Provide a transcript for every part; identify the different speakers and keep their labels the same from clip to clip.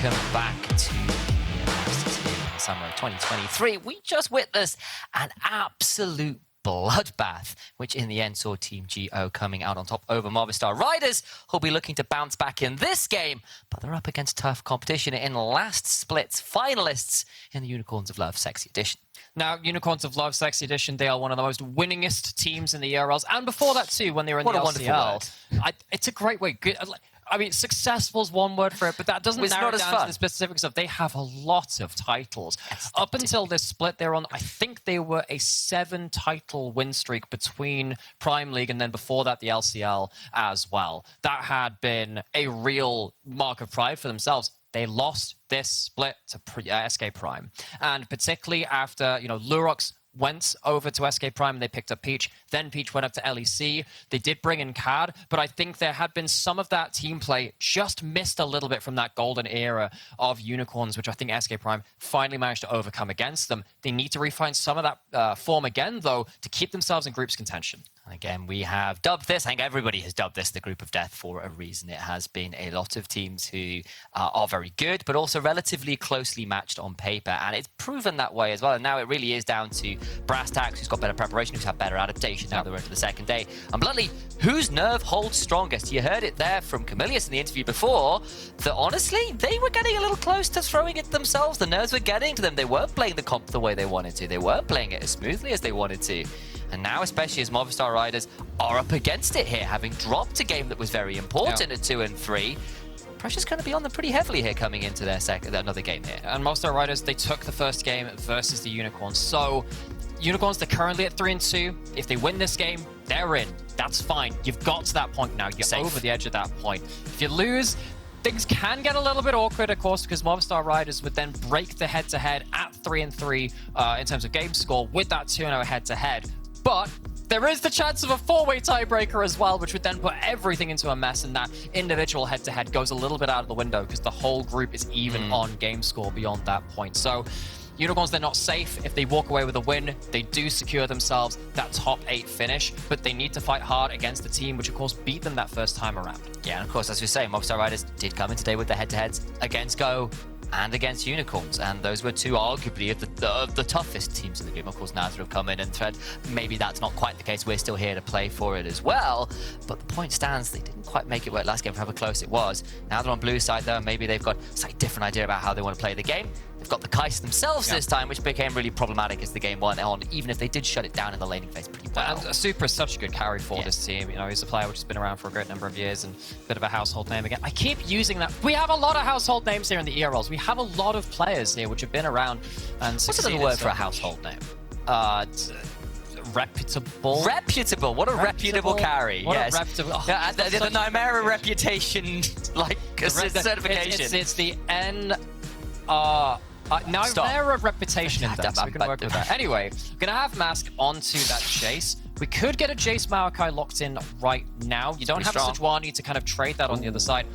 Speaker 1: welcome back to EMEA Masters here in the summer of 2023. We just witnessed an absolute bloodbath, which in the end saw Team GO coming out on top over Movistar Riders, who'll be looking to bounce back in this game, but they're up against tough competition in last split's finalists in the Unicorns of Love Sexy Edition.
Speaker 2: Now, Unicorns of Love Sexy Edition, they are one of the most winningest teams in the ERLs, and before that too, when they were in the LCL. It's a great way. I mean, successful is one word for it, but that doesn't narrow it down to the specifics of they have a lot of titles. Up until this split, they're on, I think they were a 7-title win streak between Prime League and then before that the LCL as well. That had been a real mark of pride for themselves. They lost this split to SK Prime. And particularly after, Lurox went over to SK Prime and they picked up Peach. Then Peach went up to LEC. They did bring in Cad, but I think there had been some of that team play just missed a little bit from that golden era of Unicorns, which I think SK Prime finally managed to overcome against them. They need to refine some of that form again, though, to keep themselves in groups contention.
Speaker 1: Again, we have dubbed this, I think everybody has dubbed this the Group of Death for a reason. It has been a lot of teams who are very good, but also relatively closely matched on paper. And it's proven that way as well. And now it really is down to Brass Tacks, who's got better preparation, who's had better adaptation now they're into the second day. And bluntly, whose nerve holds strongest? You heard it there from Camilius in the interview before, that honestly, they were getting a little close to throwing it themselves. The nerves were getting to them. They weren't playing the comp the way they wanted to. They weren't playing it as smoothly as they wanted to. And now, especially as Movistar Riders are up against it here, having dropped a game that was very important at 2 and 3, pressure's going to be on them pretty heavily here coming into their another game here.
Speaker 2: And Movistar Riders, they took the first game versus the Unicorns. So, Unicorns, they're currently at 3 and 2. If they win this game, they're in. That's fine. You've got to that point now. You're safe. Over the edge of that point. If you lose, things can get a little bit awkward, of course, because Movistar Riders would then break the head-to-head at 3 and 3 in terms of game score with that 2-0 head-to-head. But there is the chance of a 4-way tiebreaker as well, which would then put everything into a mess, and that individual head-to-head goes a little bit out of the window because the whole group is even on game score beyond that point. So Unicorns, they're not safe. If they walk away with a win, they do secure themselves that top 8 finish, but they need to fight hard against the team, which of course beat them that first time around.
Speaker 1: Yeah, and of course, as we say, Movistar Riders did come in today with the head-to-heads against Go and against Unicorns, and those were two arguably of the toughest teams in the game. Of course, Nazar have come in and said maybe that's not quite the case. We're still here to play for it as well. But the point stands, they didn't quite make it work last game for how close it was. Now they're on blue side though, maybe they've got a slightly different idea about how they want to play the game. They've got the Kais themselves this time, which became really problematic as the game went on, even if they did shut it down in the laning phase pretty well.
Speaker 2: And Super is such a good carry for this team. He's a player which has been around for a great number of years and a bit of a household name again. I keep using that. We have a lot of household names here in the ERLs. We have a lot of players here which have been around and succeeded.
Speaker 1: What's another word for a household name?
Speaker 2: Reputable.
Speaker 1: Reputable. What a reputable carry.
Speaker 2: What
Speaker 1: yes.
Speaker 2: a reputable. Oh,
Speaker 1: yeah, the Nymera reputation, certification.
Speaker 2: It's the Nymera reputation index. We can work with that. Anyway, we're going to have Mask onto that Jace. We could get a Jace Maokai locked in right now. You don't have Sejuani to kind of trade that on the other side.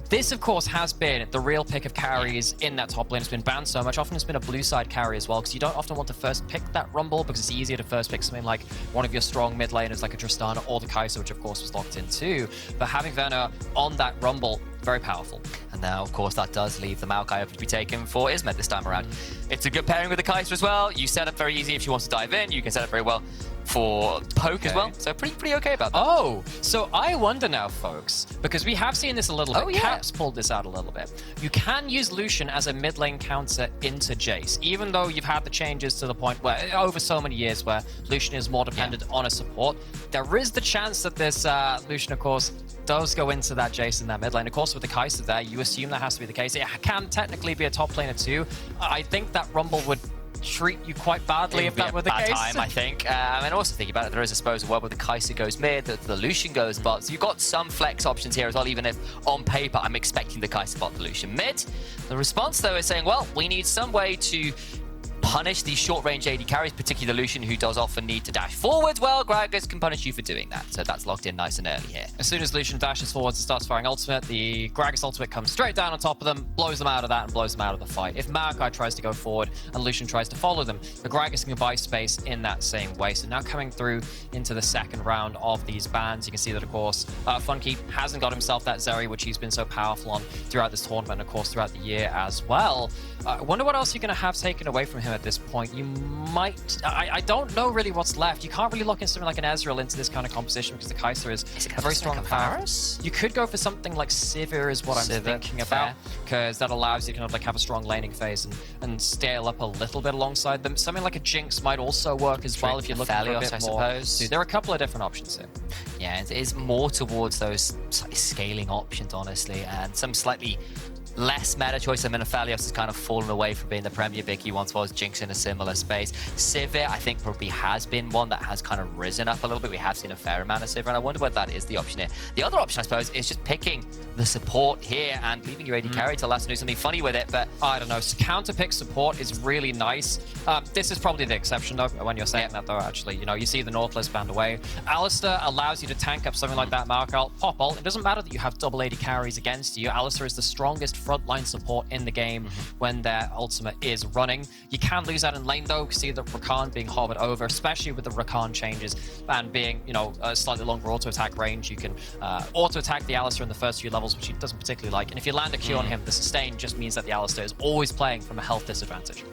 Speaker 2: This, of course, has been the real pick of carries in that top lane. It's been banned so much. Often it's been a blue side carry as well, because you don't often want to first pick that Rumble, because it's easier to first pick something like one of your strong mid laners like a Tristana or the Kai'Sa, which of course was locked in too. But having Werner on that Rumble, very powerful.
Speaker 1: And now, of course, that does leave the Maokai open to be taken for Ismet this time around. It's a good pairing with the Kai'Sa as well. You set up very easy if she wants to dive in. You can set up very well for poke as well. So pretty okay about that.
Speaker 2: Oh, so I wonder now, folks, because we have seen this a little bit.
Speaker 1: Oh, yeah.
Speaker 2: Caps pulled this out a little bit. You can use Lucian as a mid lane counter into Jace, even though you've had the changes to the point where, over so many years, where Lucian is more dependent on a support. There is the chance that this Lucian, of course, does go into that Jace in that mid lane. Of course, with the Kai'Sa there, you assume that has to be the case. It can technically be a top laner too. I think that Rumble would treat you quite badly if that were the case.
Speaker 1: Time, I think. And also thinking about it, there is a suppose world where the Kai'Sa goes mid, the Lucian goes bot. So you've got some flex options here as well, even if on paper I'm expecting the Kai'Sa bot, the Lucian mid. The response though is saying, well, we need some way to punish these short-range AD carries, particularly Lucian, who does often need to dash forwards. Well, Gragas can punish you for doing that. So that's locked in nice and early here.
Speaker 2: As soon as Lucian dashes forwards and starts firing ultimate, the Gragas ultimate comes straight down on top of them, blows them out of that, and blows them out of the fight. If Maokai tries to go forward and Lucian tries to follow them, the Gragas can buy space in that same way. So now coming through into the second round of these bans, you can see that, of course, Funky hasn't got himself that Zeri, which he's been so powerful on throughout this tournament, and of course throughout the year as well. I wonder what else you're going to have taken away from him at this point. You might... I don't know really what's left. You can't really look into something like an Ezreal into this kind of composition because the Kai'Sa is a very strong power. You could go for something like Sivir is what I'm thinking about, because that allows you to kind of like have a strong laning phase and scale up a little bit alongside them. Something like a Jinx might also work as well if you're looking for a bit more. So there are a couple of different options here.
Speaker 1: Yeah, it is more towards those scaling options, honestly, and some slightly less meta choice. I mean, Aphelios has kind of fallen away from being the Premier pick he once was. Jinx in a similar space. Sivir, I think, probably has been one that has kind of risen up a little bit. We have seen a fair amount of Sivir, and I wonder whether that is the option here. The other option, I suppose, is just picking the support here and leaving your AD carry to last and do something funny with it, but
Speaker 2: I don't know. Counter pick support is really nice. This is probably the exception, though, when you're saying that, though, actually. You know, you see the Nautilus banned away. Alistair allows you to tank up something like that Maokai. Pop ult. It doesn't matter that you have double AD carries against you. Alistair is the strongest frontline support in the game when their ultimate is running. You can lose that in lane, though. See the Rakan being hovered over, especially with the Rakan changes and being, you know, a slightly longer auto-attack range. You can auto-attack the Alistair in the first few levels, which he doesn't particularly like. And if you land a Q on him, the sustain just means that the Alistair is always playing from a health disadvantage.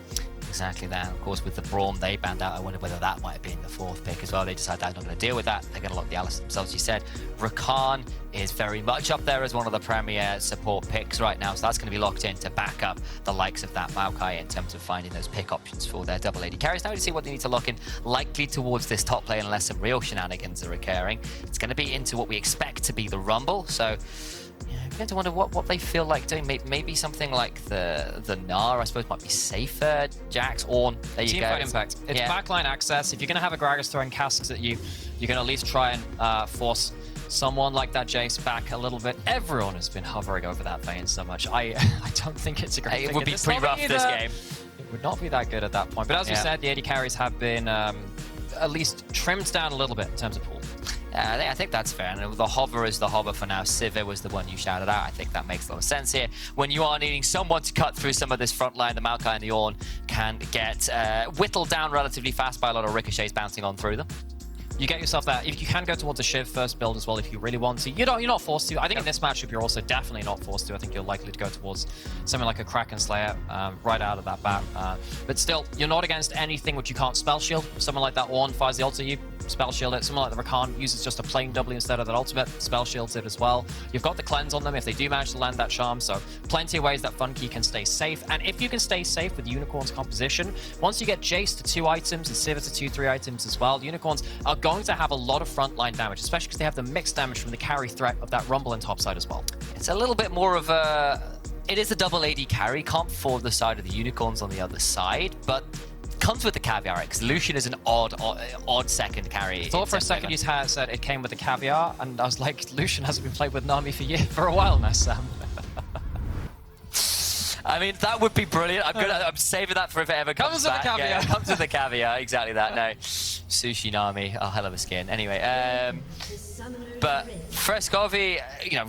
Speaker 1: Exactly that. Of course, with the Braum they banned out, I wonder whether that might have been the fourth pick as well. They decided they're not going to deal with that. They're going to lock the Alistair themselves, you said. Rakan is very much up there as one of the premier support picks right now, so that's going to be locked in to back up the likes of that Maokai in terms of finding those pick options for their double AD carries. Now we see what they need to lock in, likely towards this top lane unless some real shenanigans are occurring. It's going to be into what we expect to be the Rumble, so... yeah, I'm going to wonder what they feel like doing. Maybe something like the Gnar, I suppose, might be safer. Jax, Ornn, there you go.
Speaker 2: Teamfight impact. It's backline access. If you're going to have a Gragas throwing casks at you, you're going to at least try and force someone like that Jace back a little bit. Everyone has been hovering over that Vayne so much. I don't think it's a great thing.
Speaker 1: It would be pretty rough this game.
Speaker 2: It would not be that good at that point. But as we said, the AD carries have been at least trimmed down a little bit in terms of pool.
Speaker 1: I think that's fair. And the hover is the hover for now. Sivir was the one you shouted out. I think that makes a lot of sense here. When you are needing someone to cut through some of this front line, the Maokai and the Ornn can get whittled down relatively fast by a lot of ricochets bouncing on through them.
Speaker 2: You get yourself that. If you can go towards a Shiv first build as well, if you really want to. You're not forced to. I think in this matchup, you're also definitely not forced to. I think you're likely to go towards something like a Kraken Slayer right out of that bat. But still, you're not against anything which you can't spell shield. Someone like that Ornn fires the ult at you, spell shield it. Someone like the Rakan uses just a plain W instead of that ultimate, spell shields it as well. You've got the cleanse on them if they do manage to land that charm, so plenty of ways that Funky can stay safe. And if you can stay safe with Unicorn's composition, once you get Jace to 2 items and Sivir to 2-3 items as well, Unicorns are going to have a lot of frontline damage, especially because they have the mixed damage from the carry threat of that Rumble and topside as well.
Speaker 1: It's a little bit more of a... it is a double AD carry comp for the side of the Unicorns on the other side, but comes with the caviar, because Lucian is an odd second carry.
Speaker 2: I thought for a second you said it came with the caviar, and I was like, Lucian hasn't been played with Nami for a while now, Sam.
Speaker 1: I mean, that would be brilliant. I'm saving that for if it ever comes back.
Speaker 2: Comes with the caviar.
Speaker 1: Yeah, comes with the caviar, exactly that. No, Sushi Nami, a hell of a skin. Anyway, but Frescovi,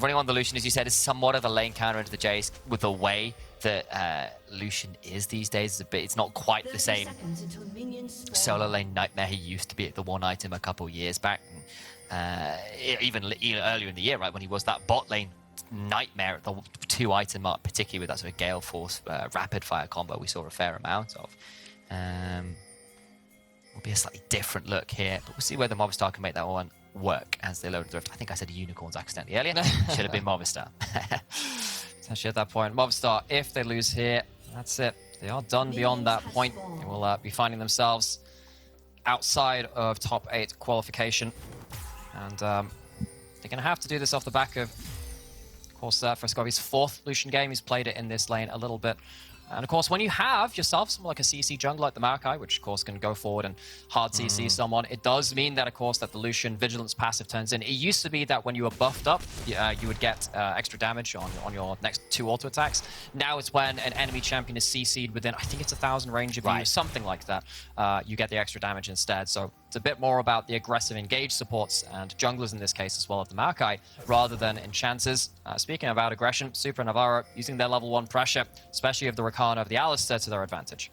Speaker 1: running on the Lucian, as you said, is somewhat of a lane counter into the Jace with the way that Lucian is these days. It's not quite the same solo lane nightmare he used to be at the one item a couple years back. Even earlier in the year, right, when he was that bot lane nightmare at the 2 item mark, particularly with that sort of Gale Force rapid fire combo we saw a fair amount of. Will be a slightly different look here, but we'll see whether Movistar can make that one work as they load the drift. I think I said Unicorns accidentally earlier. Should have been Movistar.
Speaker 2: Actually, at that point, Movistar, if they lose here, that's it. They are done beyond that point. They will be finding themselves outside of top 8 qualification. And they're going to have to do this off the back of course, Frescovi's 4th Lucian game. He's played it in this lane a little bit And of course, when you have yourself someone like a CC jungler like the Maokai, which of course can go forward and hard CC someone, it does mean that, of course, that the Lucian Vigilance passive turns in. It used to be that when you were buffed up, you would get extra damage on your next 2 auto attacks. Now it's when an enemy champion is CC'd within, I think it's 1,000 range of you, something like that. You get the extra damage instead. So it's a bit more about the aggressive engage supports and junglers in this case as well of the Maokai, rather than enchanters. Speaking about aggression, Super Navarro using their level 1 pressure, especially of the Rakan over the Alistar, to their advantage.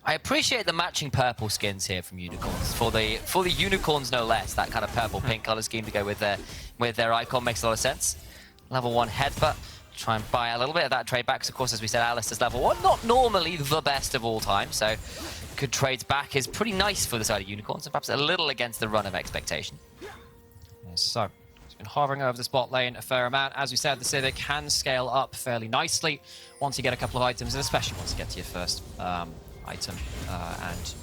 Speaker 1: I appreciate the matching purple skins here from Unicorns. For the Unicorns, no less. That kind of purple-pink color scheme to go with their icon makes a lot of sense. Level 1 headbutt. Try and buy a little bit of that trade back, because of course, as we said, Alistar's level 1, not normally the best of all time, so good trades back is pretty nice for the side of Unicorns, and perhaps a little against the run of expectation.
Speaker 2: So, he's been hovering over this bot lane a fair amount. As we said, the Civic can scale up fairly nicely once you get a couple of items, and especially once you get to your first item, and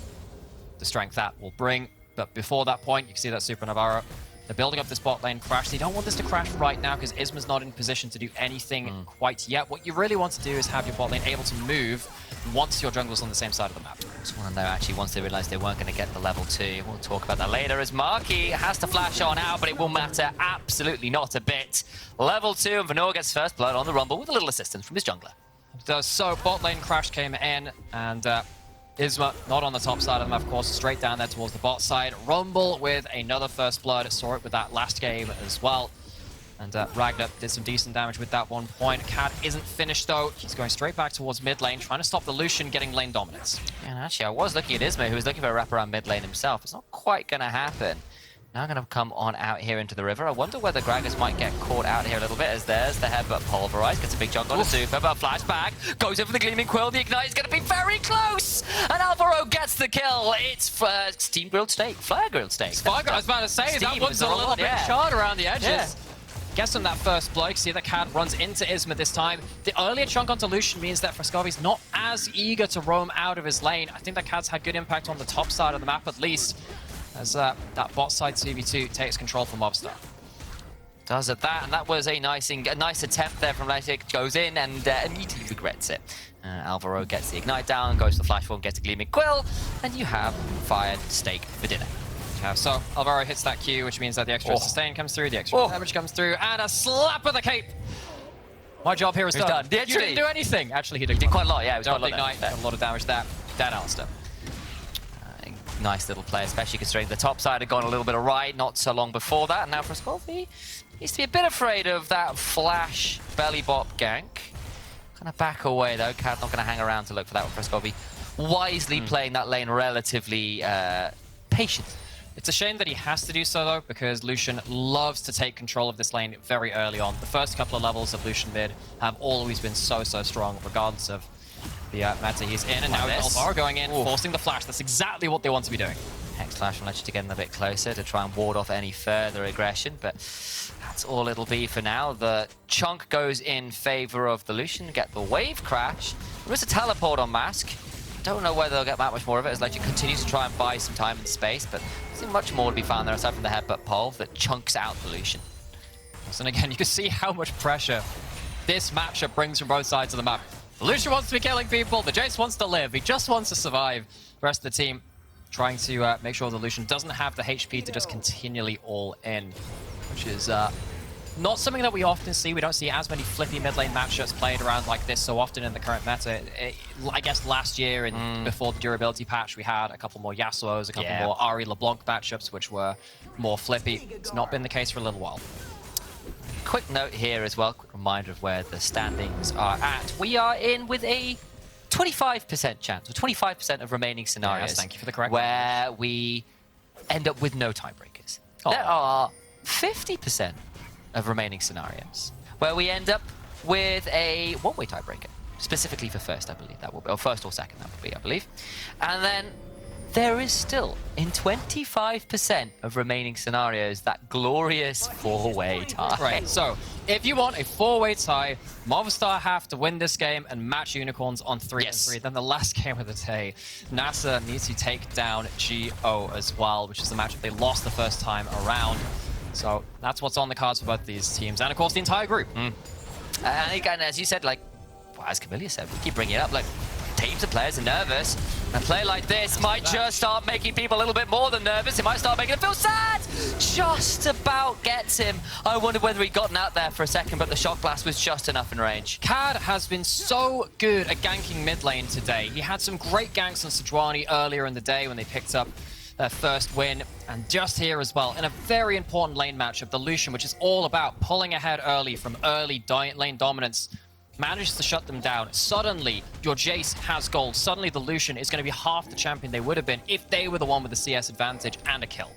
Speaker 2: the strength that will bring. But before that point, you can see that Super Navarro, they're building up this bot lane crash. They don't want this to crash right now because Isma's not in position to do anything quite yet. What you really want to do is have your bot lane able to move once your jungler's on the same side of the map.
Speaker 1: I just want to know, actually, once they realized they weren't going to get the level 2. We'll talk about that later, as Marky has to flash on out, but it will matter absolutely not a bit. Level 2, and Vanor gets first blood on the Rumble with a little assistance from his jungler.
Speaker 2: So bot lane crash came in, and Isma not on the top side of them, of course, straight down there towards the bot side. Rumble with another first blood, saw it with that last game as well. And Ragnar did some decent damage with that 1 point. Cad isn't finished though. He's going straight back towards mid lane, trying to stop the Lucian getting lane dominance.
Speaker 1: Yeah, and actually, I was looking at Isma, who was looking for a wraparound mid lane himself. It's not quite going to happen. Now going to come on out here into the river. I wonder whether Gragas might get caught out here a little bit, as there's the headbutt pulverized. Gets a big chunk on the Super, but flashback. Goes in for the Gleaming Quill. The Ignite is going to be very close. And Alvaro gets the kill. It's Steam Grilled Steak. Flare Grilled Steak.
Speaker 2: I was about to say, that one's a little bit charred around the edges.
Speaker 1: Yeah.
Speaker 2: Gets him that first blow. See that Cad runs into Isma this time. The earlier chunk onto Lucian means that Frascovi's not as eager to roam out of his lane. I think that Cad's had good impact on the top side of the map at least, as that bot side 2v2 takes control from Movistar.
Speaker 1: Does it that, and that was a nice attempt there from Lytic. Goes in and immediately regrets it. Alvaro gets the Ignite down, goes to the Flash Form, gets a Gleaming Quill, and you have fired steak for dinner.
Speaker 2: So Alvaro hits that Q, which means that the extra sustain comes through, the extra damage comes through, and a slap of the cape. My job here is done. You didn't do anything. Actually, he did quite a lot. Yeah, it was quite a lot. Ignite, got a lot of damage there. Dead Alistar.
Speaker 1: Nice little play, especially considering the top side had gone a little bit awry not so long before that. And now Frascovi needs to be a bit afraid of that flash belly bop gank. Kind of back away though. Cad's not going to hang around to look for that with Frascovi. Wisely playing that lane relatively patient.
Speaker 2: It's a shame that he has to do so though, because Lucian loves to take control of this lane very early on. The first couple of levels of Lucian mid have always been so strong, regardless of the meta he's in, and now Alvaro going in, forcing the flash. That's exactly what they want to be doing.
Speaker 1: Hex Flash will let you to get in a bit closer to try and ward off any further aggression, but that's all it'll be for now. The chunk goes in favor of the Lucian, get the wave crash. There is a teleport on Mask. Don't know whether they'll get that much more of it, as Legend continues to try and buy some time and space, but there's not much more to be found there aside from the headbutt pole that chunks out the Lucian.
Speaker 2: And again, you can see how much pressure this matchup brings from both sides of the map. The Lucian wants to be killing people, the Jace wants to live, he just wants to survive. The rest of the team trying to make sure the Lucian doesn't have the HP to just continually all in, which is not something that we often see. We don't see as many flippy mid lane matchups played around like this so often in the current meta. I guess last year and before the durability patch, we had a couple more Yasuos, a couple more Ahri LeBlanc matchups, which were more flippy. It's not been the case for a little while.
Speaker 1: Quick note here as well, quick reminder of where the standings are at. We are in with a 25% chance, or 25% of remaining scenarios.
Speaker 2: Yes, thank you for the correct
Speaker 1: where we end up with no tiebreakers. There are 50% of remaining scenarios where we end up with a one-way tiebreaker, specifically for first, I believe that will be, or first or second, that will be, I believe. And then there is still, in 25% of remaining scenarios, that glorious four-way tie.
Speaker 2: Right, so if you want a four-way tie, Movistar have to win this game and match Unicorns on 3-3. Then the last game of the day, NASA needs to take down GO as well, which is the matchup they lost the first time around. So that's what's on the cards for both these teams, and of course the entire group.
Speaker 1: And again, as you said, like, as Camilla said, we keep bringing it up, like, teams and players are nervous. A play like this might just start making people a little bit more than nervous. It might start making them feel sad. Just about gets him. I wondered whether he'd gotten out there for a second, but the shock blast was just enough in range.
Speaker 2: Cad has been so good at ganking mid lane today. He had some great ganks on Sejuani earlier in the day when they picked up their first win, and just here as well, in a very important lane matchup, the Lucian, which is all about pulling ahead early from early lane dominance, manages to shut them down. Suddenly, your Jace has gold. Suddenly, the Lucian is going to be half the champion they would have been if they were the one with the CS advantage and a kill.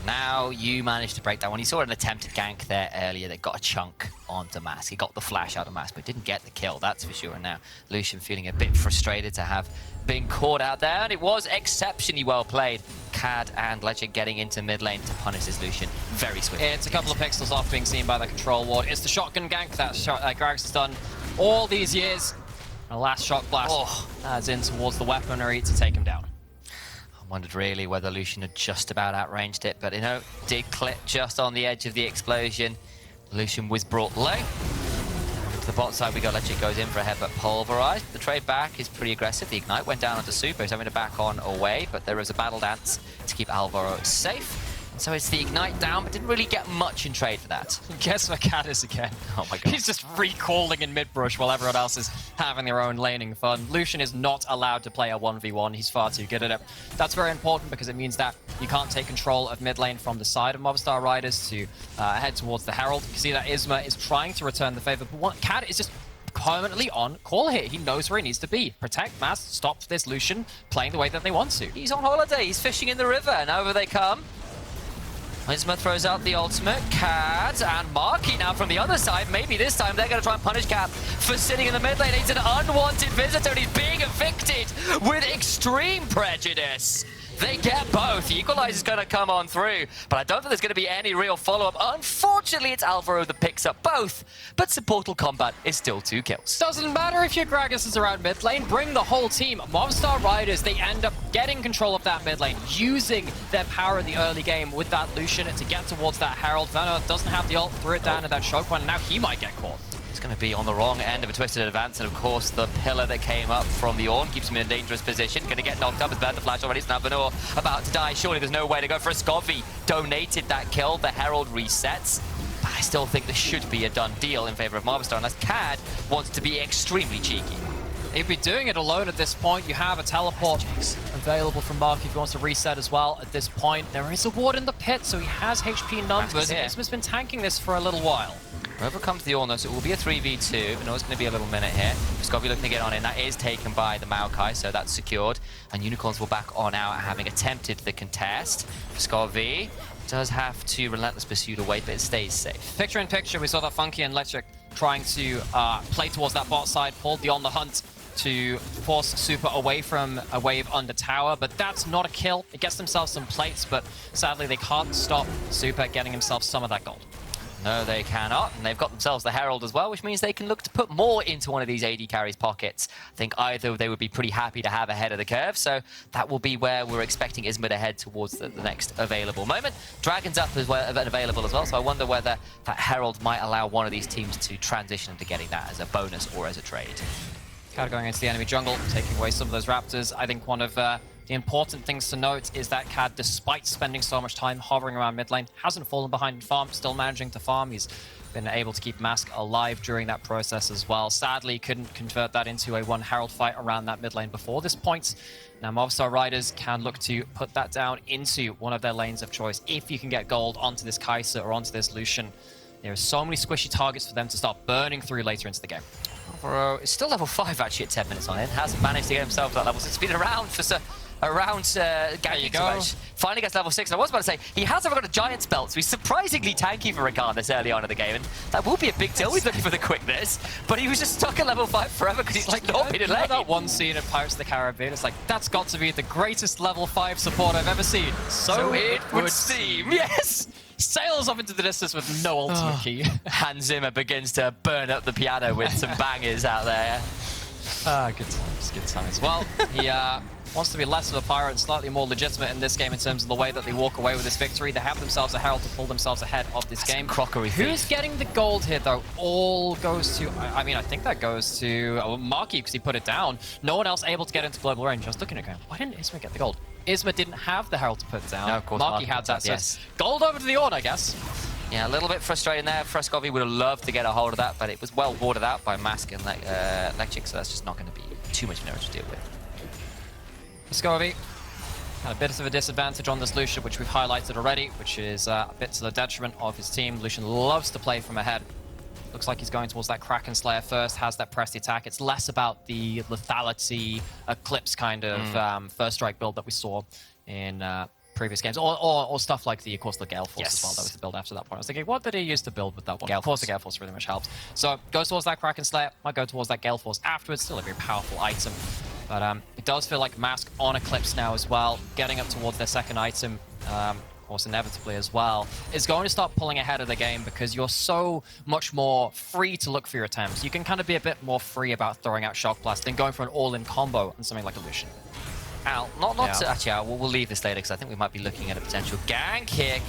Speaker 1: Now you managed to break that one. You saw an attempted gank there earlier that got a chunk onto Mask. He got the flash out of Mask, but didn't get the kill, that's for sure. And now Lucian feeling a bit frustrated to have been caught out there, and it was exceptionally well played. Cad and Legend getting into mid lane to punish this Lucian very swiftly.
Speaker 2: It's a couple of pixels off being seen by the control ward. It's the shotgun gank that Gragas has done all these years. And the last shock blast adds in towards the weaponry to take him down.
Speaker 1: Wondered really whether Lucian had just about outranged it, but did clip just on the edge of the explosion. Lucian was brought low. To the bot side we go, Legend goes in for a headbutt pulverized. The trade back is pretty aggressive. The ignite went down onto Super, he's having to back on away, but there is a battle dance to keep Alvaro safe. So it's the ignite down, but didn't really get much in trade for that.
Speaker 2: Guess where Cat is again?
Speaker 1: Oh my god.
Speaker 2: He's just recalling in mid-brush while everyone else is having their own laning fun. Lucian is not allowed to play a 1v1. He's far too good at it. That's very important because it means that you can't take control of mid lane from the side of Movistar Riders to head towards the Herald. You can see that Isma is trying to return the favor, but Cat is just permanently on call here. He knows where he needs to be. Protect, mass, stop this Lucian playing the way that they want to.
Speaker 1: He's on holiday. He's fishing in the river, and over they come. Isma throws out the ultimate. Cad and Marky now from the other side. Maybe this time they're going to try and punish Cap for sitting in the mid lane. He's an unwanted visitor and he's being evicted with extreme prejudice. They get both. The equalizer's going to come on through, but I don't think there's going to be any real follow-up. Unfortunately, it's Alvaro that picks up both, but supportal combat is still 2 kills.
Speaker 2: Doesn't matter if your Gragas is around mid lane, bring the whole team. Movistar Riders, they end up getting control of that mid lane, using their power in the early game with that Lucian to get towards that Herald. Vanna doesn't have the ult, threw it down to that choke one, and now he might get caught.
Speaker 1: It's going to be on the wrong end of a twisted advance, and of course the pillar that came up from the Ornn keeps him in a dangerous position. Going to get knocked up. It's bad to flash already. It's now Vanor about to die. Surely there's no way to go for a Scovy. Donated that kill. The Herald resets. But I still think this should be a done deal in favor of Movistar, unless Cad wants to be extremely cheeky.
Speaker 2: He'd be doing it alone at this point. You have a teleport available from Mark if he wants to reset as well at this point. There is a ward in the pit, so he has HP numbers. Isma's been tanking this for a little while.
Speaker 1: Whoever comes to the Ornn, so it will be a 3v2. I know it's going to be a little minute here. Scovy looking to get on in. That is taken by the Maokai, so that's secured. And Unicorns will back on out, having attempted the contest. Scovy does have to Relentless Pursuit away, but it stays safe.
Speaker 2: Picture in picture, we saw that Funky and Electric trying to play towards that bot side, pulled the On the Hunt to force Super away from a wave under tower, but that's not a kill. It gets themselves some plates, but sadly they can't stop Super getting himself some of that gold.
Speaker 1: No, they cannot, and they've got themselves the Herald as well, which means they can look to put more into one of these AD carries' pockets. I think either they would be pretty happy to have ahead of the curve, so that will be where we're expecting Isma to head towards the next available moment. Dragon's up as well, available as well, so I wonder whether that Herald might allow one of these teams to transition into getting that as a bonus or as a trade.
Speaker 2: Cad going into the enemy jungle, taking away some of those Raptors. I think one of the important things to note is that Cad, despite spending so much time hovering around mid lane, hasn't fallen behind in farm, still managing to farm. He's been able to keep Mask alive during that process as well. Sadly, couldn't convert that into a one Herald fight around that mid lane before this point. Now, Movistar Riders can look to put that down into one of their lanes of choice. If you can get gold onto this Kai'Sa or onto this Lucian, there are so many squishy targets for them to start burning through later into the game.
Speaker 1: Alvaro is still level 5 actually at 10 minutes on it. Hasn't managed to get himself to that level 6. It's been around for ganking. Finally gets level 6. And I was about to say, he has got a Giant's belt, so he's surprisingly tanky for Rakan this early on in the game. And that will be a big deal. He's looking for the quickness, but he was just stuck at level 5 forever because he's like not been in lane.
Speaker 2: That one scene in Pirates of the Caribbean, it's like, that's got to be the greatest level 5 support I've ever seen. So it would seem.
Speaker 1: Yes!
Speaker 2: Sails off into the distance with no ultimate key.
Speaker 1: Hans Zimmer begins to burn up the piano with some bangers out there.
Speaker 2: Good times, good times. Well, he wants to be less of a pirate and slightly more legitimate in this game in terms of the way that they walk away with this victory. They have themselves a herald to pull themselves ahead of this game.
Speaker 1: Crockery
Speaker 2: Who's getting the gold here, though? All goes to... I mean, I think that goes to Marky because he put it down. No one else able to get into global range. Just looking at him, why didn't Isma get the gold? Isma didn't have the herald to put down.
Speaker 1: No, of course
Speaker 2: Marky had that. So
Speaker 1: yes.
Speaker 2: Gold over to the Orn, I guess.
Speaker 1: Yeah, a little bit frustrating there. Frascovi would have loved to get a hold of that, but it was well warded out by Mask and Lekchik, so that's just not going to be too much damage to deal with.
Speaker 2: Frascovi had a bit of a disadvantage on this Lucian, which we've highlighted already, which is a bit to the detriment of his team. Lucian loves to play from ahead. Looks like he's going towards that Kraken Slayer first, has that pressed attack. It's less about the lethality, Eclipse kind of first strike build that we saw in previous games, or stuff like of course, the Gale Force as well. That was the build after that point. I was thinking, what did he use to build with that one? Of course, the Gale Force really much helps. So goes towards that Kraken Slayer, might go towards that Gale Force afterwards. Still a very powerful item. But it does feel like Mask on Eclipse now as well, getting up towards their second item, of course, inevitably as well, is going to start pulling ahead of the game because you're so much more free to look for your attempts. You can kind of be a bit more free about throwing out Shock Blast than going for an all-in combo on something like a Lucian.
Speaker 1: Al, actually, we'll leave this later because I think we might be looking at a potential gank here.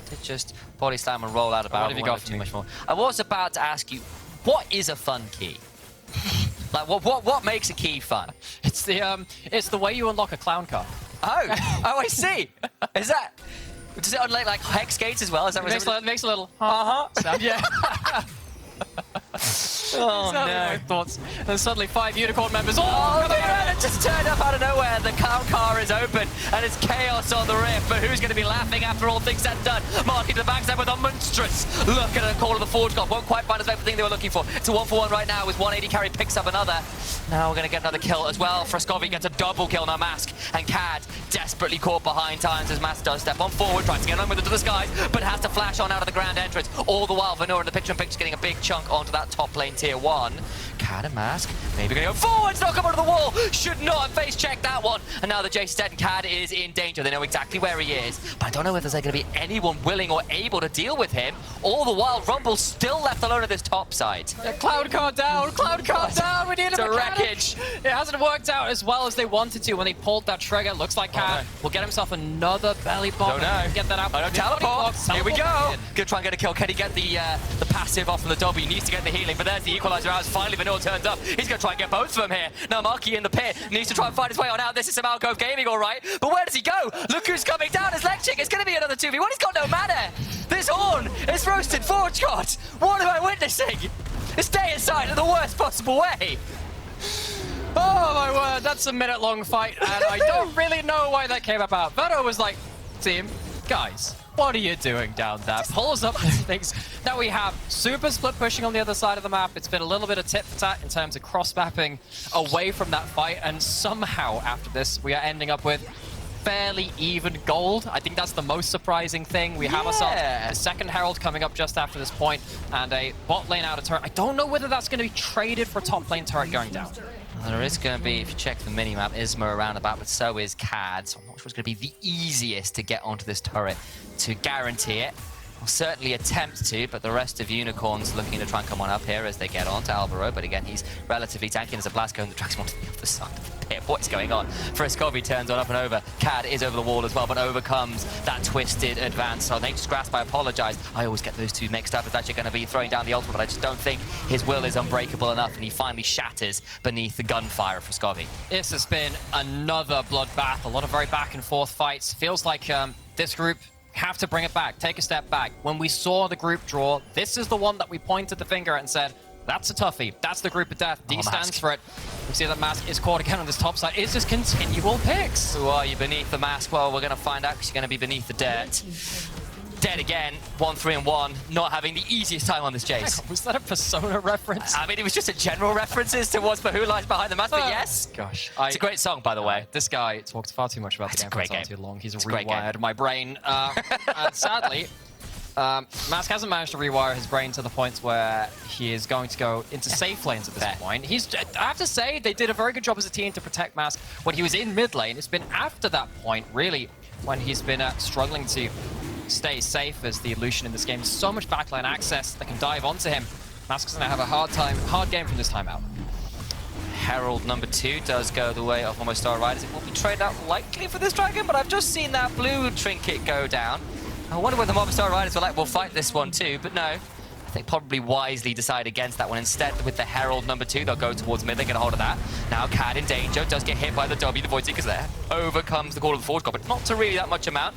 Speaker 1: To just body slam and roll out of barrel.
Speaker 2: What have you got for
Speaker 1: too
Speaker 2: me?
Speaker 1: much more. I was about to ask you, what is a fun key? Like, what makes a key fun?
Speaker 2: It's the way you unlock a clown car.
Speaker 1: Oh, I see. Is that? Does it unlock like hex gates as well? Is that what
Speaker 2: Makes a little
Speaker 1: sound?
Speaker 2: Yeah.
Speaker 1: Oh no!
Speaker 2: My thoughts. And then suddenly 5 unicorn members.
Speaker 1: Oh dear! It just turned up out of nowhere. The clown car is open and it's chaos on the rift. But who's going to be laughing after all things said and done? Marky to the backside with a monstrous look at a call of the Forge God. Won't quite find us the thing they were looking for. It's a 1-for-1 right now with 180 carry picks up another. Now we're going to get another kill as well. Frascovi gets a double kill now. Mask and Cad desperately caught behind times as Mask does step on forward, tries to get on with it to the skies, but has to flash on out of the grand entrance. All the while, Vanilla in the picture-in-picture getting a big chunk onto that top lane tier 1. Cad and Mask maybe going to go forwards, knock him onto the wall. Should not have face checked that one. And now the Jace is dead and Cad is in danger. They know exactly where he is, but I don't know if there's going to be anyone willing or able to deal with him. All the while, Rumble's still left alone at this top side.
Speaker 2: Cloud car down, Cloud car down. We need a
Speaker 1: wreckage.
Speaker 2: It hasn't worked out as well as they wanted to when they pulled that trigger. Looks like Cad will get himself another belly bomb. Get that out.
Speaker 1: Oh no, teleport. Here we go. Gonna try and get a kill. Can he get the passive off from the W? He needs to get the healing, but there's the equalizer out. Finally, Vanilla turns up. He's gonna try and get both of them here. Now Marky in the pit needs to try and find his way on out. This is some Alcove Gaming, all right. But where does he go? Look who's coming down. It's Lekchik. It's gonna be another 2v1. He's got no mana. This Horn is roasted Forge God. What am I witnessing? It's day inside in the worst possible way.
Speaker 2: Oh my word, that's a minute-long fight, and I don't really know why that came about. Vado was like, team, guys, what are you doing down there? Pulls up these things. Now we have super split pushing on the other side of the map. It's been a little bit of tit-for-tat in terms of cross-mapping away from that fight, and somehow after this, we are ending up with fairly even gold. I think that's the most surprising thing. We have ourselves a second Herald coming up just after this point, and a bot lane out of turret. I don't know whether that's going to be traded for a top lane turret going down.
Speaker 1: There is going to be, if you check the minimap, Isma around about, but so is Cad. So I'm not sure it's going to be the easiest to get onto this turret to guarantee it. I'll certainly attempt to, but the rest of Unicorn's looking to try and come on up here as they get on to Alvaro. But again, he's relatively tanky. There's a blast going that drags him onto the other side of the pit. What is going on? Frascovi turns on up and over. Cad is over the wall as well, but overcomes that twisted advance. So Nature's Grasp, I apologize. I always get those two mixed up. It's actually going to be throwing down the ultimate, but I just don't think his will is unbreakable enough, and he finally shatters beneath the gunfire of Frascovi.
Speaker 2: This has been another bloodbath. A lot of very back and forth fights. Feels like this group have to bring it back, take a step back. When we saw the group draw, this is the one that we pointed the finger at and said, that's a toughie. That's the group of death. D stands for it. We see that Mask is caught again on this top side. It's just continual picks.
Speaker 1: Who are you beneath the Mask? Well, we're going to find out because you're going to be beneath the dirt. Dead again, 1-3-1, not having the easiest time on this Jace.
Speaker 2: Was that a Persona reference?
Speaker 1: I mean, it was just a general references towards Who Lies Behind the Mask, but yes.
Speaker 2: Gosh.
Speaker 1: It's a great song, by the way.
Speaker 2: This guy talks far too much about the game for far too long. He's
Speaker 1: rewired
Speaker 2: rewired my brain. And sadly, Mask hasn't managed to rewire his brain to the point where he is going to go into safe lanes at this point. I have to say, they did a very good job as a team to protect Mask when he was in mid lane. It's been after that point, really, when he's been struggling to stay safe as the Lucian in this game. So much backline access that can dive onto him. Mask's going to have a hard game from this time out.
Speaker 1: Herald number 2 does go the way of Movistar Riders. It will be traded out likely for this Dragon, but I've just seen that blue trinket go down. I wonder whether Movistar Riders were like, we'll fight this one too, but no. They probably wisely decide against that one. Instead, with the Herald number 2, they'll go towards mid. They get a hold of that. Now, Cad in danger. Does get hit by the W. The Void Seeker's there. Overcomes the Call of the Forge God, but not to really that much amount.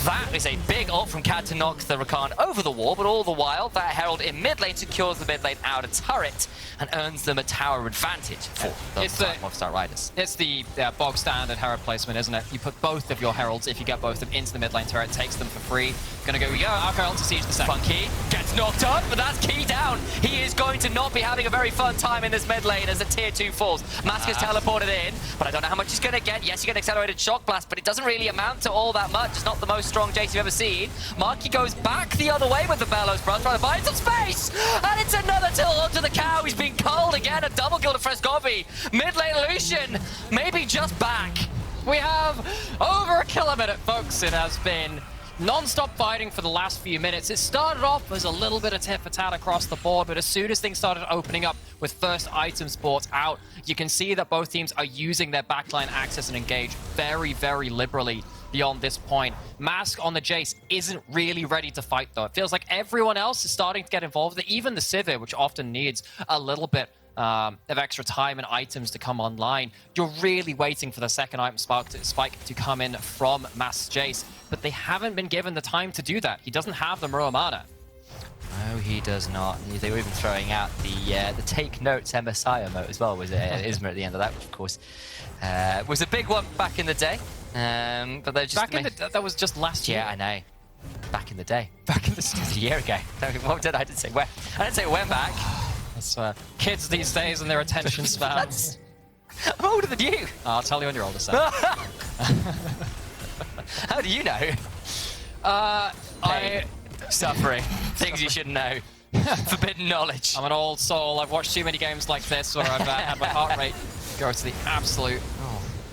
Speaker 1: That is a big ult from Cad to knock the Rakan over the wall, but all the while, that Herald in mid lane secures the mid lane outer turret and earns them a tower advantage for the Movistar Riders.
Speaker 2: It's the bog standard Herald placement, isn't it? You put both of your Heralds, if you get both of them, into the mid lane turret, takes them for free. Gonna go, Archaon to siege the second.
Speaker 1: Funky gets knocked on, but that's key down. He is going to not be having a very fun time in this mid lane as the tier 2 falls. Mask is teleported in, but I don't know how much he's going to get. Yes, you get accelerated shock blast, but it doesn't really amount to all that much. It's not the most strong Jace you've ever seen. Marky goes back the other way with the Bellows Brush, trying to find some space, and it's another tilt onto the cow. He's been culled again. A double kill to Frescovi. Mid lane Lucian, maybe just back.
Speaker 2: We have over a kill a minute, folks. It has been non-stop fighting for the last few minutes. It started off as a little bit of tit-for-tat across the board, but as soon as things started opening up with first items bought out, you can see that both teams are using their backline access and engage very, very liberally beyond this point. Mask on the Jace isn't really ready to fight, though. It feels like everyone else is starting to get involved, even the Sivir, which often needs a little bit of extra time and items to come online. You're really waiting for the second item spike to come in from Mask's Jace, but they haven't been given the time to do that. He doesn't have the Muro mana.
Speaker 1: No, he does not. They were even throwing out the take notes MSI emote as well, was it? Isma at the end of that, which of course was a big one back in the day. But they're just
Speaker 2: that was just last year.
Speaker 1: Yeah, I know. Back in the day. Back in a year ago. What did I didn't say when? I didn't say when back.
Speaker 2: Kids these days and their attention spans.
Speaker 1: I'm older than you.
Speaker 2: I'll tell you when you're older, Sam.
Speaker 1: How do you know? Suffering. Things you should know. Forbidden knowledge.
Speaker 2: I'm an old soul. I've watched too many games like this where I've had my heart rate go to the absolute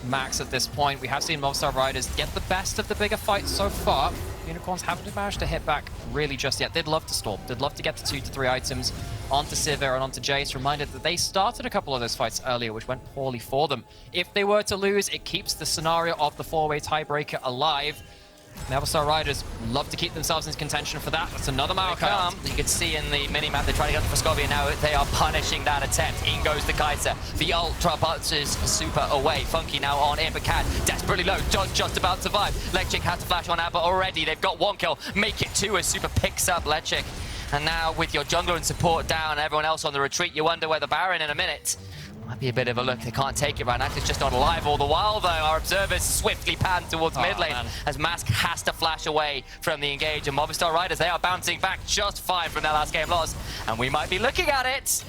Speaker 2: max at this point. We have seen Movistar Riders get the best of the bigger fights so far. Unicorns haven't managed to hit back really just yet. They'd love to storm. They'd love to get the 2 to 3 items onto Sivir and onto Jace. Reminded that they started a couple of those fights earlier, which went poorly for them. If they were to lose, it keeps the scenario of the 4-way tiebreaker alive. Movistar Riders love to keep themselves in contention for that. That's another Maokai.
Speaker 1: You can see in the mini-map they're trying to get to Frescovi, and now they are punishing that attempt. In goes the Kaiser. The ultra punches super away. Funky now on in, but Cad desperately low. Just about to survive. Lechik has to flash on out, but already they've got 1 kill. Make it 2 as Super picks up Lechik. And now with your jungler and support down and everyone else on the retreat, you wonder where the Baron in a minute. Might be a bit of a look. They can't take it right now. It's just not alive all the while, though. Our observers swiftly pan towards mid lane as Mask has to flash away from the engage. And Movistar Riders, they are bouncing back just fine from their last game loss. And we might be looking at it.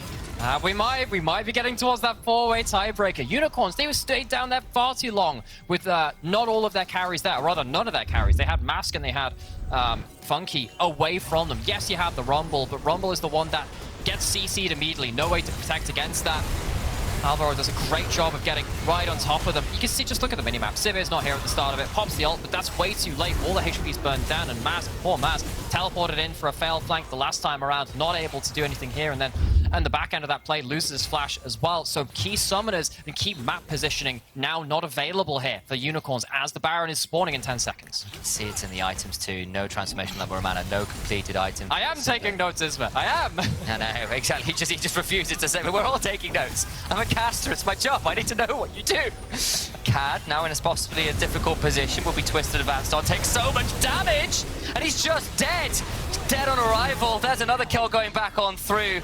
Speaker 2: We might be getting towards that 4-way tiebreaker. Unicorns, they were stayed down there far too long with not all of their carries there, or rather none of their carries. They had Mask and they had Funky away from them. Yes, you have the Rumble, but Rumble is the one that gets CC'd immediately. No way to protect against that. Alvaro does a great job of getting right on top of them. You can see, just look at the minimap. Sivir's not here at the start of it. Pops the ult, but that's way too late. All the HP's burned down, and Mask, poor Mask, teleported in for a failed flank the last time around. Not able to do anything here, and then the back end of that play loses his flash as well. So key summoners and key map positioning now not available here for Unicorns as the Baron is spawning in 10 seconds.
Speaker 1: You can see it's in the items too. No transformation level of mana, no completed items.
Speaker 2: I am taking notes, Isma. I am.
Speaker 1: I know, exactly. He just refuses to say, but we're all taking notes. I'm a caster, it's my job. I need to know what you do. Cad, now in possibly a difficult position, will be twisted advanced on, takes so much damage, and he's just dead. He's dead on arrival. There's another kill going back on through.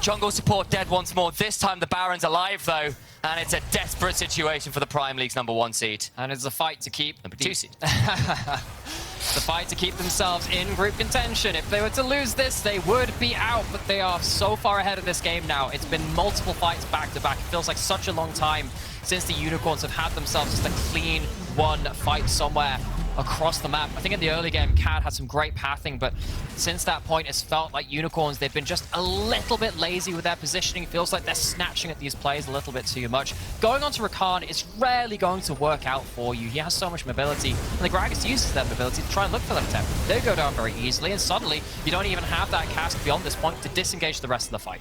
Speaker 1: Jungle support dead once more. This time the Baron's alive though, and it's a desperate situation for the Prime League's #1 seed.
Speaker 2: And it's a fight to keep
Speaker 1: #2 seed.
Speaker 2: The fight to keep themselves in group contention. If they were to lose this, they would be out, but they are so far ahead of this game now. It's been multiple fights back to back. It feels like such a long time since the Unicorns have had themselves just a clean one fight somewhere across the map. I think in the early game, Cad had some great pathing, but since that point, it's felt like Unicorns, they've been just a little bit lazy with their positioning. It feels like they're snatching at these plays a little bit too much. Going on to Rakan is rarely going to work out for you. He has so much mobility, and the Gragas uses that mobility to try and look for them tech. They go down very easily, and suddenly you don't even have that cast beyond this point to disengage the rest of the fight.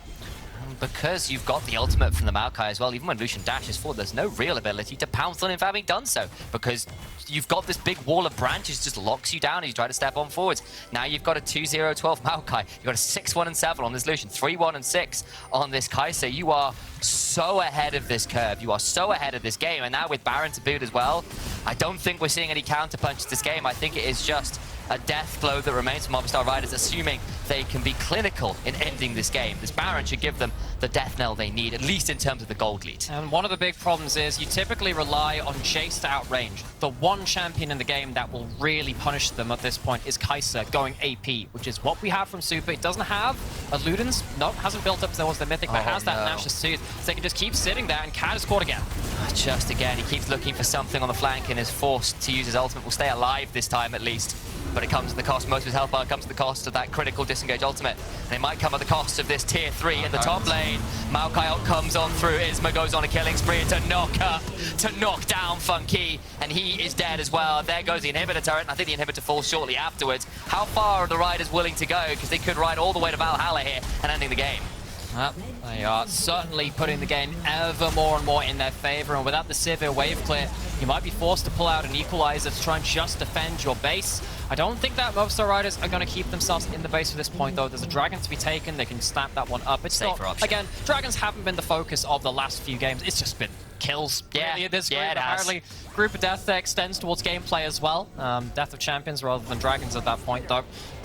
Speaker 1: because you've got the ultimate from the Maokai as well, even when Lucian dashes forward, there's no real ability to pounce on him for having done so, because you've got this big wall of branches just locks you down as you try to step on forwards. Now you've got a 2-0-12 Maokai. You've got a 6-1-7 on this Lucian, 3-1-6 on this Kai'Sa. You are so ahead of this curve. You are so ahead of this game. And now with Baron to boot as well, I don't think we're seeing any counter punches this game. I think it is just a death blow that remains for Movistar Riders, assuming they can be clinical in ending this game. This Baron should give them the death knell they need, at least in terms of the gold lead.
Speaker 2: And one of the big problems is you typically rely on Jace to outrange. The one champion in the game that will really punish them at this point is Kai'Sa going AP, which is what we have from Super. It doesn't have a Ludens, no, hasn't built up towards the Mythic, but has that Nash's Tooth, so they can just keep sitting there, and Cat is caught again.
Speaker 1: Just again, he keeps looking for something on the flank and is forced to use his ultimate. Will stay alive this time at least. But it comes at the cost, most of his health bar comes at the cost of that critical disengage ultimate. And it might come at the cost of this tier 3 in the top lane. Maokai ult comes on through, Isma goes on a killing spree to knock down Funky, and he is dead as well. There goes the inhibitor turret, and I think the inhibitor falls shortly afterwards. How far are the Riders willing to go? Because they could ride all the way to Valhalla here and ending the game.
Speaker 2: They are certainly putting the game ever more and more in their favor, and without the severe wave clear, you might be forced to pull out an equalizer to try and just defend your base. I don't think that Movistar Riders are going to keep themselves in the base at this point, though. There's a dragon to be taken. They can snap that one up. It's
Speaker 1: safer option.
Speaker 2: Again, dragons haven't been the focus of the last few games. It's just been kills.
Speaker 1: Yeah,
Speaker 2: really, this group,
Speaker 1: it
Speaker 2: apparently, Group of Death extends towards gameplay as well. Death of Champions rather than dragons at that point, though.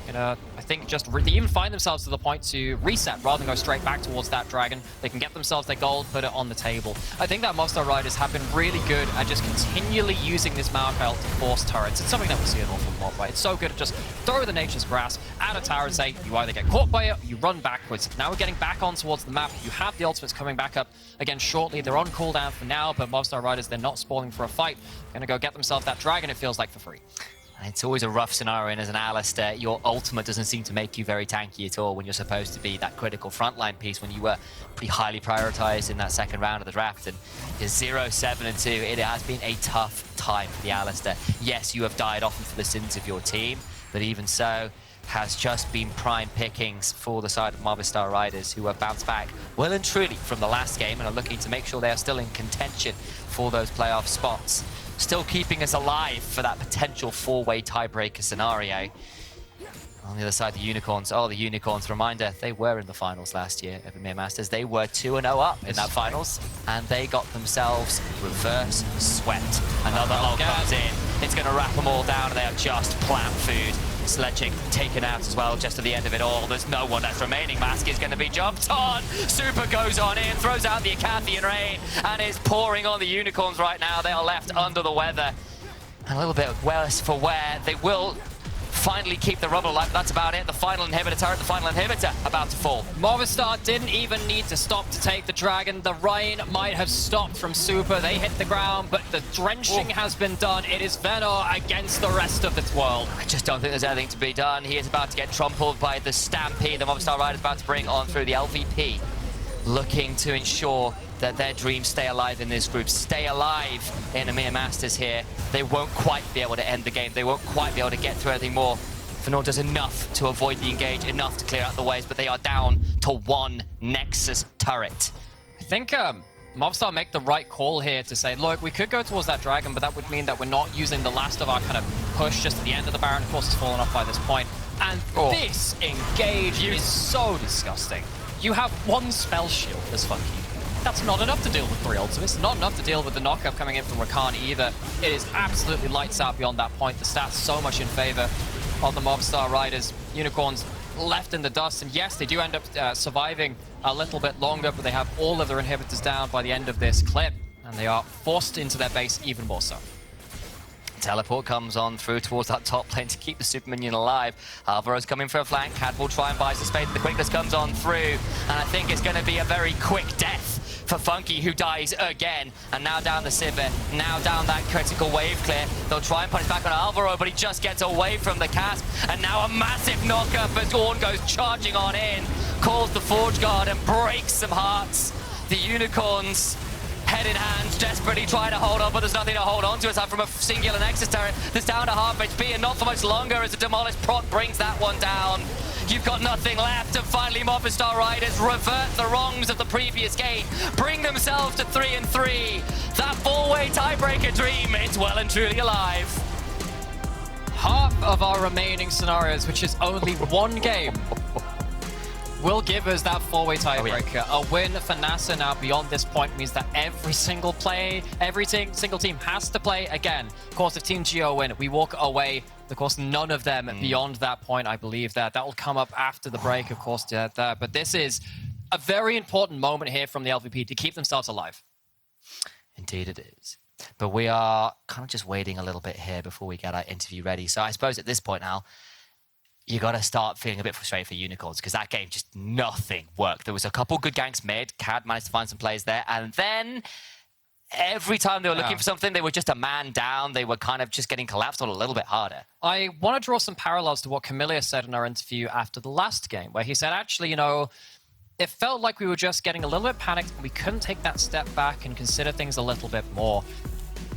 Speaker 2: I think just they even find themselves to the point to reset rather than go straight back towards that dragon. They can get themselves their gold, put it on the table. I think that Movistar Riders have been really good at just continually using this Maokai ult to force turrets. It's something that we see an awful lot, right? It's so good at just throw the nature's grasp at a tower and say, you either get caught by it or you run backwards. Now we're getting back on towards the map. You have the ultimates coming back up again shortly. They're on cooldown for now, but Movistar Riders, they're not spoiling for a fight. They're gonna go get themselves that dragon, it feels like, for free.
Speaker 1: It's always a rough scenario, and as an Alistair, your ultimate doesn't seem to make you very tanky at all when you're supposed to be that critical frontline piece when you were pretty highly prioritized in that second round of the draft. And you're 0-7-2. It has been a tough time for the Alistair. Yes, you have died often for the sins of your team, but even so, has just been prime pickings for the side of Movistar Riders, who have bounced back well and truly from the last game and are looking to make sure they are still in contention for those playoff spots. Still keeping us alive for that potential 4-way tiebreaker scenario. On the other side, the Unicorns. Oh, the Unicorns, reminder, they were in the finals last year of EMEA Masters. They were 2-0 up in that finals, and they got themselves reverse swept. Another ult comes in. It's going to wrap them all down, and they have just plant food. Sledging taken out as well just at the end of it all. There's no one that's remaining. Mask is going to be jumped on. Super goes on in, throws out the Acathian Rain, and is pouring on the Unicorns right now. They are left under the weather. And a little bit worse for wear. They will finally keep the rubble alive. That's about it. The final inhibitor turret, the final inhibitor about to fall.
Speaker 2: Movistar didn't even need to stop to take the dragon. The rain might have stopped from Super. They hit the ground, but the drenching has been done. It is Venor against the rest of the world.
Speaker 1: I just don't think there's anything to be done. He is about to get trampled by the Stampede. The Movistar Riders about to bring on through the LVP, looking to ensure that their dreams stay alive in this group, stay alive in EMEA Masters here. They won't quite be able to end the game. They won't quite be able to get through anything more. Venor does enough to avoid the engage, enough to clear out the waves, but they are down to one Nexus turret.
Speaker 2: I think Movistar make the right call here to say, look, we could go towards that dragon, but that would mean that we're not using the last of our kind of push just at the end of the Baron. Of course, it's fallen off by this point. And this engage is so disgusting. You have one spell shield as Funky. That's not enough to deal with 3 ultimates. Not enough to deal with the knockup coming in from Rakan either. It is absolutely lights out beyond that point. The stats so much in favor of the Movistar Riders. Unicorns left in the dust, and yes, they do end up surviving a little bit longer, but they have all of their inhibitors down by the end of this clip, and they are forced into their base even more so.
Speaker 1: Teleport comes on through towards that top lane to keep the super minion alive. Alvaro's coming for a flank. Cad will try and buy some space. The quickness comes on through, and I think it's going to be a very quick death for Funky, who dies again. And now down the Sivir, now down that critical wave clear. They'll try and punish back on Alvaro, but he just gets away from the cast. And now a massive knockup as Ornn goes charging on in, calls the Forge Guard and breaks some hearts. The Unicorns, head in hand, desperately trying to hold on, but there's nothing to hold on to aside from a singular Nexus turret that's down to half HP, and not for much longer as the Demolished Proc brings that one down. You've got nothing left, and finally Movistar Riders revert the wrongs of the previous game, bring themselves to 3-3. That four-way tiebreaker dream, it's well and truly alive.
Speaker 2: Half of our remaining scenarios, which is only one game, will give us that four-way tiebreaker. A win for NASA now beyond this point means that every single team has to play again. Of course, if Team Geo win, we walk away. Of course, none of them beyond that point. I believe that will come up after the break, of course. But this is a very important moment here from the LVP to keep themselves alive.
Speaker 1: Indeed it is. But we are kind of just waiting a little bit here before we get our interview ready. So I suppose at this point now, you got to start feeling a bit frustrated for Unicorns, because that game just nothing worked. There was a couple good ganks mid. Cad managed to find some plays there. And then every time they were looking for something, they were just a man down. They were kind of just getting collapsed on a little bit harder.
Speaker 2: I want to draw some parallels to what Camilla said in our interview after the last game, where he said, actually, you know, it felt like we were just getting a little bit panicked and we couldn't take that step back and consider things a little bit more.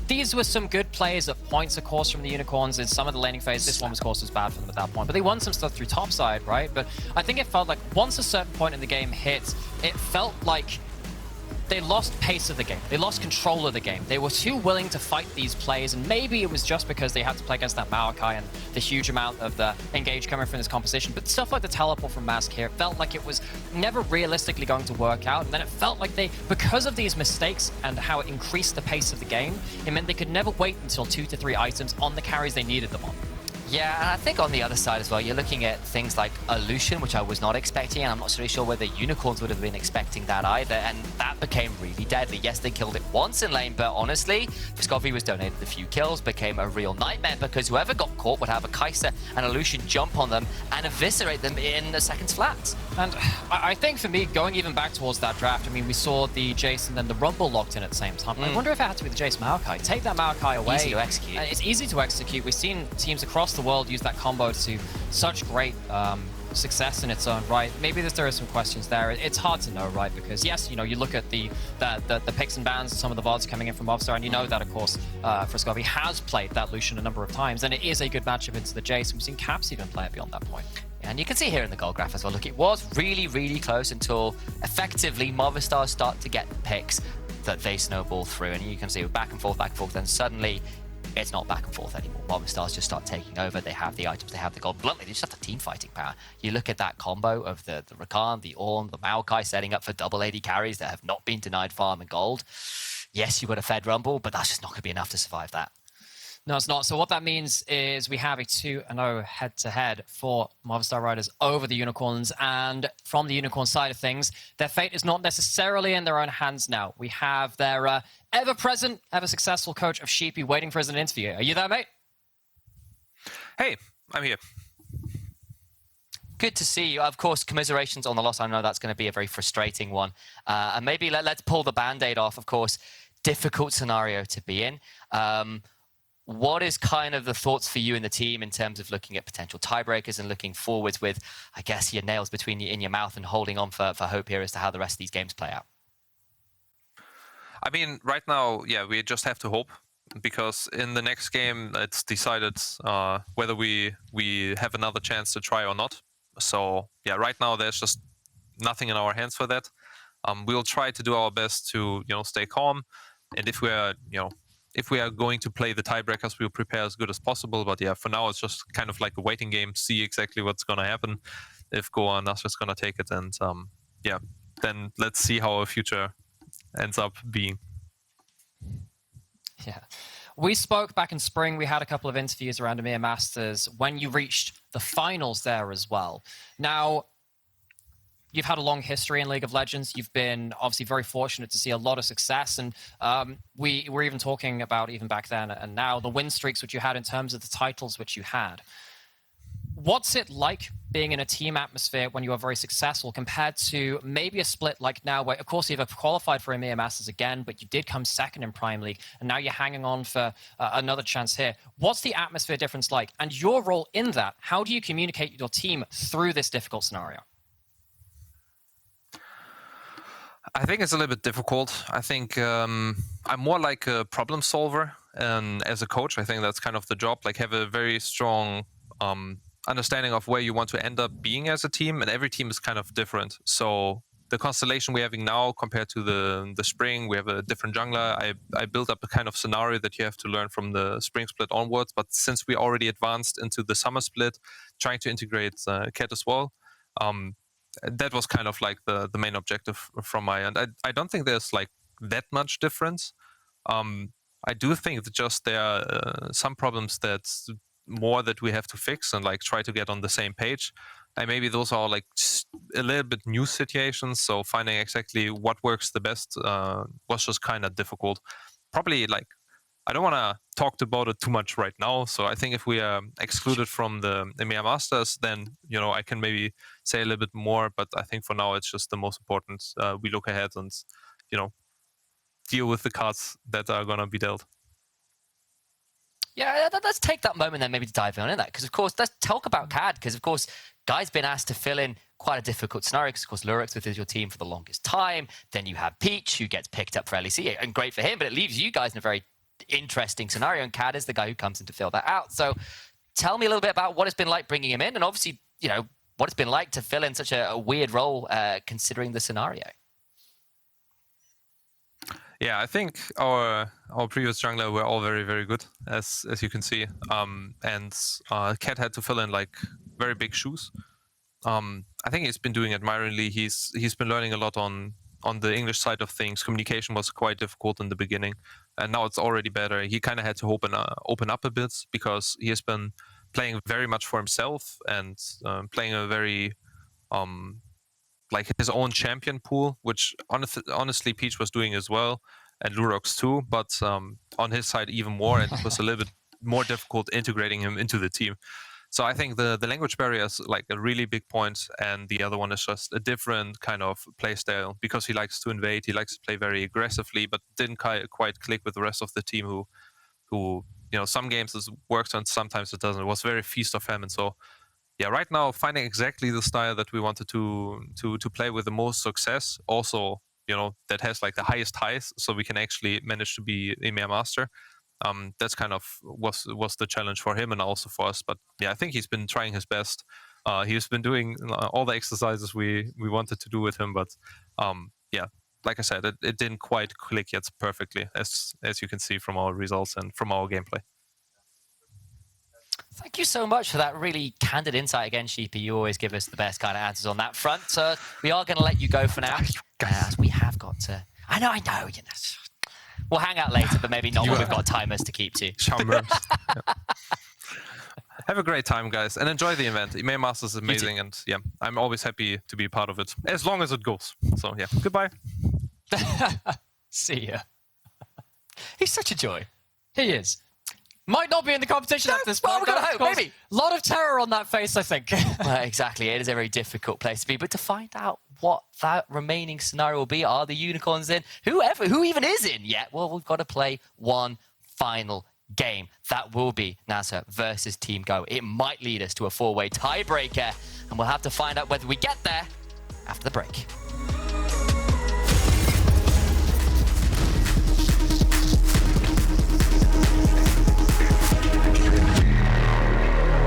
Speaker 2: These were some good plays at points, of course, from the Unicorns in some of the laning phase. This one, of course, was bad for them at that point. But they won some stuff through topside, right? But I think it felt like once a certain point in the game hit, it felt like they lost pace of the game. They lost control of the game. They were too willing to fight these plays, and maybe it was just because they had to play against that Maokai and the huge amount of the engage coming from this composition. But stuff like the teleport from Mask here, it felt like it was never realistically going to work out. And then it felt like they, because of these mistakes and how it increased the pace of the game, it meant they could never wait until 2 to 3 items on the carries they needed them on.
Speaker 1: Yeah, and I think on the other side as well, you're looking at things like Illusion, which I was not expecting, and I'm not really sure whether Unicorns would have been expecting that either, and that became really deadly. Yes, they killed it once in lane, but honestly, Viscovi was donated a few kills, became a real nightmare, because whoever got caught would have a Kai'Sa and Illusion jump on them and eviscerate them in a second's flat.
Speaker 2: And I think for me, going even back towards that draft, I mean, we saw the Jason and the Rumble locked in at the same time. I wonder if it had to be the Jason Maokai. Take that Maokai away.
Speaker 1: Easy to execute.
Speaker 2: It's easy to execute. We've seen teams across the world use that combo to such great success in its own right. Maybe there are some questions there. It's hard to know, right? Because yes, you know, you look at the picks and bans, some of the VODs coming in from Movistar, and you know that, of course, Viscovi has played that Lucian a number of times, and it is a good matchup into the Jace. We've seen Caps even play it beyond that point.
Speaker 1: And you can see here in the goal graph as well, look, it was really, really close until effectively Movistar start to get the picks that they snowball through. And you can see back and forth, then suddenly it's not back and forth anymore. Movistars just start taking over. They have the items, they have the gold. Bluntly, they just have the team fighting power. You look at that combo of the Rakan, the Ornn, the Maokai setting up for double AD carries that have not been denied farm and gold. Yes, you've got a Fed Rumble, but that's just not going to be enough to survive that.
Speaker 2: No, it's not. So what that means is we have a 2-0 head-to-head for Movistar Riders over the Unicorns. And from the Unicorn side of things, their fate is not necessarily in their own hands now. We have their ever-present, ever-successful coach of Sheepy waiting for us in an interview. Are you there, mate?
Speaker 3: Hey, I'm here.
Speaker 1: Good to see you. Of course, commiserations on the loss. I know that's going to be a very frustrating one. And maybe let's pull the Band-Aid off. Of course, difficult scenario to be in. What is kind of the thoughts for you and the team in terms of looking at potential tiebreakers and looking forwards with, I guess, your nails between in your mouth and holding on for hope here as to how the rest of these games play out?
Speaker 3: I mean, right now, yeah, we just have to hope, because in the next game, it's decided whether we have another chance to try or not. So, yeah, right now, there's just nothing in our hands for that. We'll try to do our best to, stay calm. And if we are going to play the tiebreakers, we'll prepare as good as possible. But yeah, for now, it's just kind of like a waiting game, see exactly what's going to happen, if Goa and Nasser's going to take it. And yeah, then let's see how our future ends up being.
Speaker 2: Yeah. We spoke back in spring. We had a couple of interviews around EMEA Masters when you reached the finals there as well. Now, you've had a long history in League of Legends. You've been obviously very fortunate to see a lot of success. And we were even talking about, even back then and now, the win streaks which you had in terms of the titles which you had. What's it like being in a team atmosphere when you are very successful compared to maybe a split like now where, of course, you've qualified for EMEA Masters again, but you did come second in Prime League, and now you're hanging on for another chance here. What's the atmosphere difference like? And your role in that, how do you communicate with your team through this difficult scenario?
Speaker 3: I think it's a little bit difficult. I think I'm more like a problem solver, and as a coach, I think that's kind of the job. Like, have a very strong understanding of where you want to end up being as a team, and every team is kind of different. So the constellation we're having now compared to the spring, we have a different jungler. I built up a kind of scenario that you have to learn from the spring split onwards, but since we already advanced into the summer split, trying to integrate Cat as well, that was kind of like the main objective from my end. I don't think there's like that much difference. I do think that just there are some problems that's more that we have to fix and like try to get on the same page. And maybe those are like a little bit new situations. So finding exactly what works the best was just kind of difficult. Probably like, I don't want to talk about it too much right now. So I think if we are excluded from the EMEA Masters, then, you know, I can maybe say a little bit more. But I think for now, it's just the most important. We look ahead and, you know, deal with the cards that are going to be dealt.
Speaker 1: Yeah, let's take that moment then maybe to dive in that. Because, of course, let's talk about CAD. Because, of course, Guy's been asked to fill in quite a difficult scenario. Because, of course, Lurix with your team for the longest time. Then you have Peach, who gets picked up for LEC. And great for him, but it leaves you guys in a very interesting scenario. And CAD is the guy who comes in to fill that out. So tell me a little bit about what it's been like bringing him in. And obviously, you know, what it's been like to fill in such a weird role considering the scenario.
Speaker 3: Yeah, I think our previous jungler were all very, very good, as you can see. And Cat had to fill in like very big shoes. I think he's been doing admirably. He's been learning a lot on the English side of things. Communication was quite difficult in the beginning, and now it's already better. He kind of had to open up a bit because he has been playing very much for himself and playing a very like his own champion pool, which honestly Peach was doing as well, and Lurox too, but on his side even more, and it was a little bit more difficult integrating him into the team. So I think the language barrier is like a really big point, and the other one is just a different kind of play style, because he likes to invade, he likes to play very aggressively, but didn't quite click with the rest of the team who you know, some games it works and sometimes it doesn't. It was very feast or famine. So yeah, right now finding exactly the style that we wanted to play with the most success, also, you know, that has like the highest highs, so we can actually manage to be EMEA Master. That's kind of was the challenge for him and also for us. But yeah, I think he's been trying his best. He's been doing all the exercises we wanted to do with him, but yeah, like I said, it didn't quite click yet perfectly, as you can see from our results and from our gameplay.
Speaker 1: Thank you so much for that really candid insight again, Sheepy. You always give us the best kind of answers on that front. So we are going to let you go for now, as we have got to... I know, you know. We'll hang out later, but maybe not when we've got timers to keep to.
Speaker 3: Have a great time, guys, and enjoy the event. EMEA Masters is amazing, and yeah, I'm always happy to be part of it, as long as it goes. So yeah, goodbye.
Speaker 1: See ya. He's such a joy.
Speaker 2: He is. Might not be in the competition at this point.
Speaker 1: Well, we're going to hope, maybe.
Speaker 2: A lot of terror on that face, I think.
Speaker 1: Well, exactly. It is a very difficult place to be. But to find out what that remaining scenario will be, are the unicorns in? Who even is in yet? Well, we've got to play one final game. That will be NASA versus Team Go. It might lead us to a 4-way tiebreaker, and we'll have to find out whether we get there after the break.